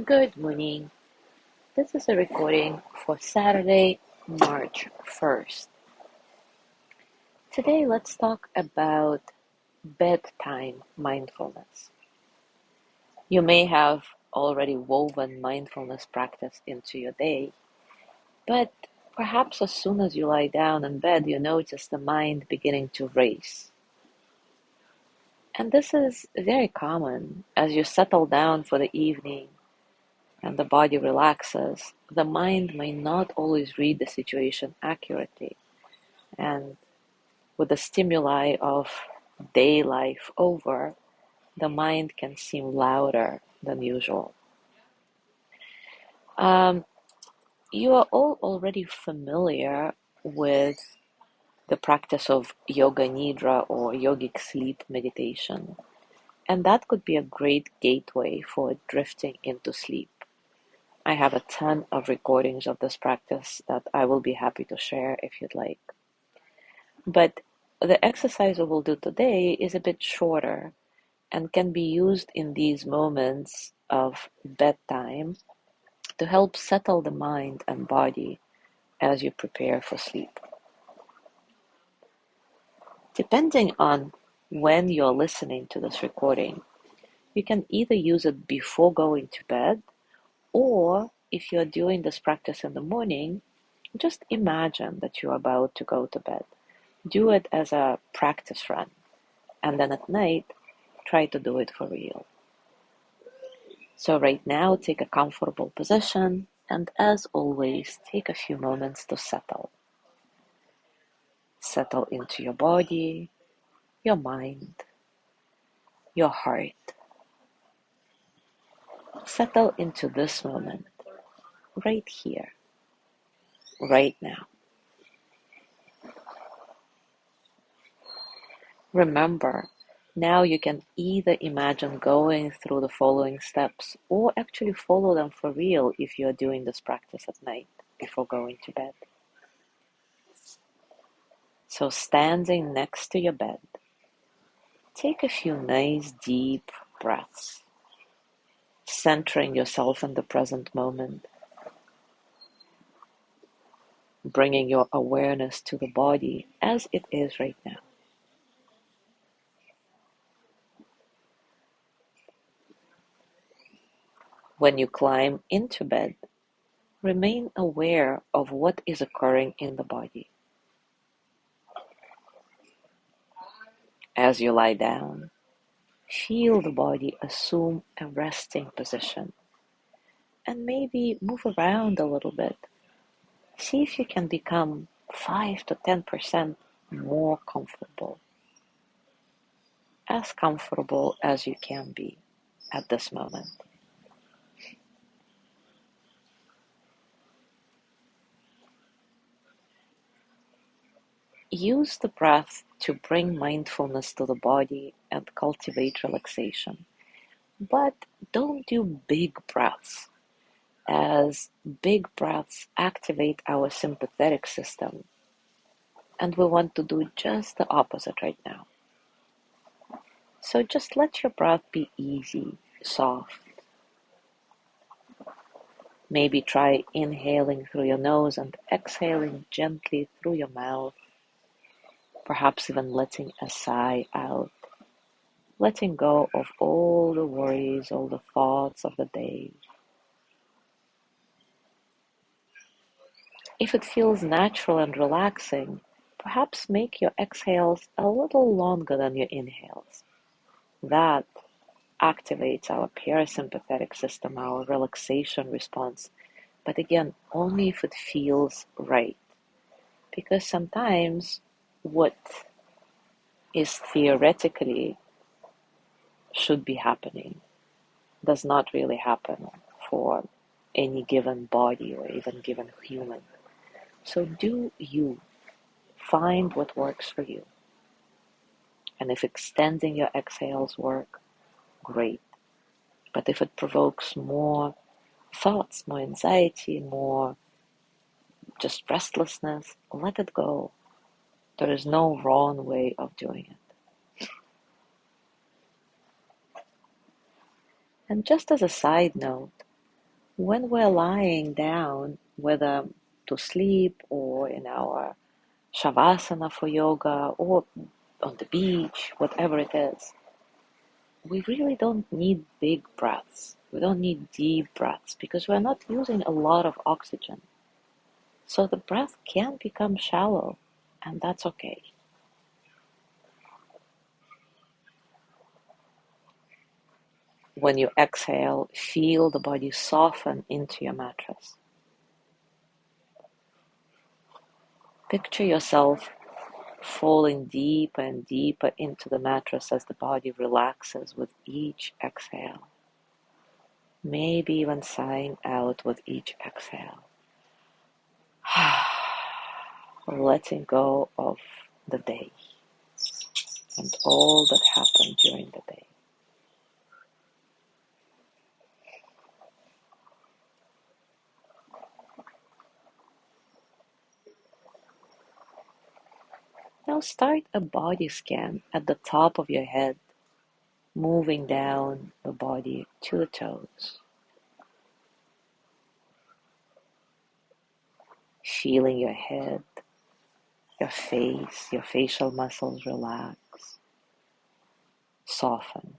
Good morning. This is a recording for Saturday, March 1st. Today, let's talk about bedtime mindfulness. You may have already woven mindfulness practice into your day, but perhaps as soon as you lie down in bed, you notice the mind beginning to race. And this is very common as you settle down for the evening and the body relaxes. The mind may not always read the situation accurately. And with the stimuli of day life over, the mind can seem louder than usual. Um, you are all already familiar with the practice of yoga nidra or yogic sleep meditation, and that could be a great gateway for drifting into sleep. I have a ton of recordings of this practice that I will be happy to share if you'd like. But the exercise we will do today is a bit shorter and can be used in these moments of bedtime to help settle the mind and body as you prepare for sleep. Depending on when you're listening to this recording, you can either use it before going to bed, or if you're doing this practice in the morning, just imagine that you're about to go to bed. Do it as a practice run, and then at night, try to do it for real. So right now, take a comfortable position, and as always, take a few moments to settle. Settle into your body, your mind, your heart. Settle into this moment, right here, right now. Remember, now you can either imagine going through the following steps or actually follow them for real if you're doing this practice at night before going to bed. So standing next to your bed, take a few nice deep breaths, centering yourself in the present moment, bringing your awareness to the body as it is right now. When you climb into bed, remain aware of what is occurring in the body. As you lie down, feel the body assume a resting position and maybe move around a little bit. See if you can become 5 to 10% more comfortable, as comfortable as you can be at this moment. Use the breath to bring mindfulness to the body and cultivate relaxation. But don't do big breaths, as big breaths activate our sympathetic system. And we want to do just the opposite right now. So just let your breath be easy, soft. Maybe try inhaling through your nose and exhaling gently through your mouth, perhaps even letting a sigh out, letting go of all the worries, all the thoughts of the day. If it feels natural and relaxing, perhaps make your exhales a little longer than your inhales. That activates our parasympathetic system, our relaxation response, but again, only if it feels right. Because sometimes what is theoretically should be happening does not really happen for any given body or even given human. So do you find what works for you. And if extending your exhales work, great. But if it provokes more thoughts, more anxiety, more just restlessness, let it go. There is no wrong way of doing it. And just as a side note, When we're lying down, whether to sleep or in our shavasana for yoga or on the beach, whatever it is, we really don't need big breaths. We don't need deep breaths because we're not using a lot of oxygen. So the breath can become shallow, and that's okay. When you exhale, feel the body soften into your mattress. Picture yourself falling deeper and deeper into the mattress as the body relaxes with each exhale. Maybe even sighing out with each exhale. Letting go of the day and all that happened during the day. Now start a body scan at the top of your head, moving down the body to the toes. Feeling your head, your face, your facial muscles relax, soften.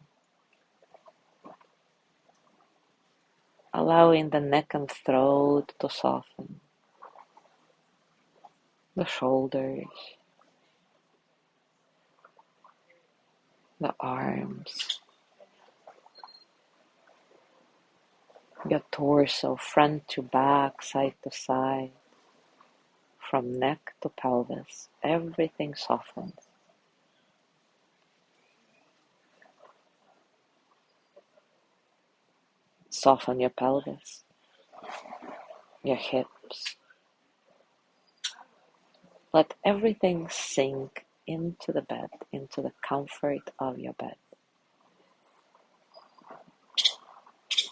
Allowing the neck and throat to soften, the shoulders, the arms, your torso, front to back, side to side, from neck to pelvis, everything softens. Soften your pelvis, your hips. Let everything sink into the bed, into the comfort of your bed.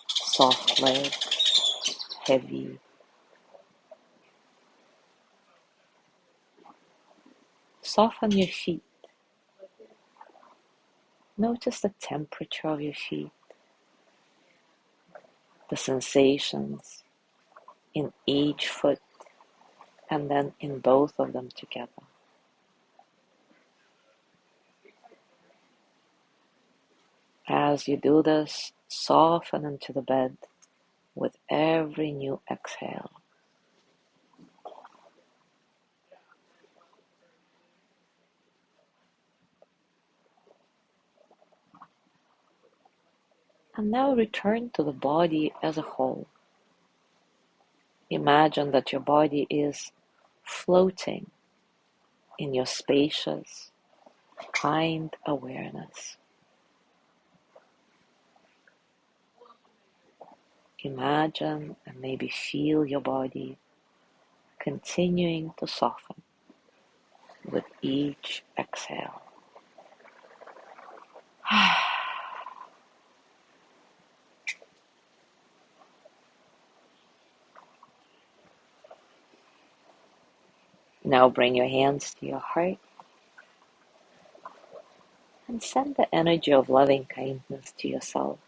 Soft legs, heavy. Soften your feet. Notice the temperature of your feet, the sensations in each foot and then in both of them together. As you do this, soften into the bed with every new exhale. And now return to the body as a whole. Imagine that your body is floating in your spacious, kind awareness. Imagine and maybe feel your body continuing to soften with each exhale. Now bring your hands to your heart and send the energy of loving kindness to yourself.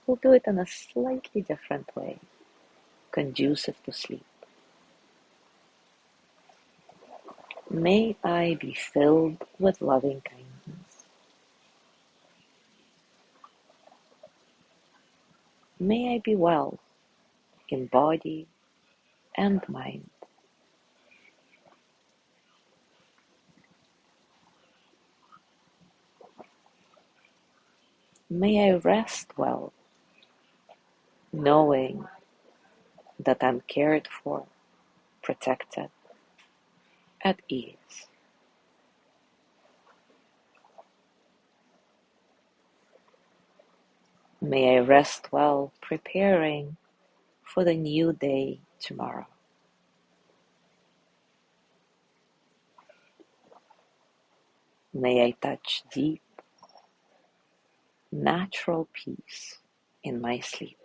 We'll do it in a slightly different way, conducive to sleep. May I be filled with loving kindness. May I be well in body and mind. May I rest well, knowing that I'm cared for, protected, at ease. May I rest well, preparing for the new day tomorrow. May I touch deep, natural peace in my sleep.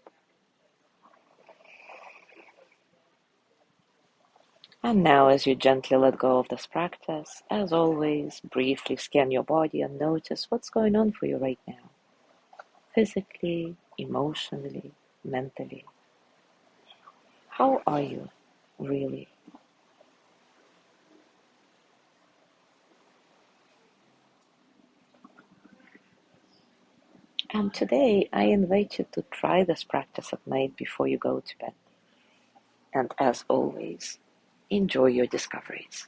And now, as you gently let go of this practice, as always, briefly scan your body and notice what's going on for you right now, physically, emotionally, mentally. How are you, really? And today I invite you to try this practice at night before you go to bed. And as always, enjoy your discoveries.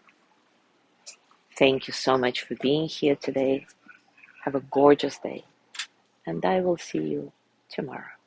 Thank you so much for being here today. Have a gorgeous day, and I will see you tomorrow.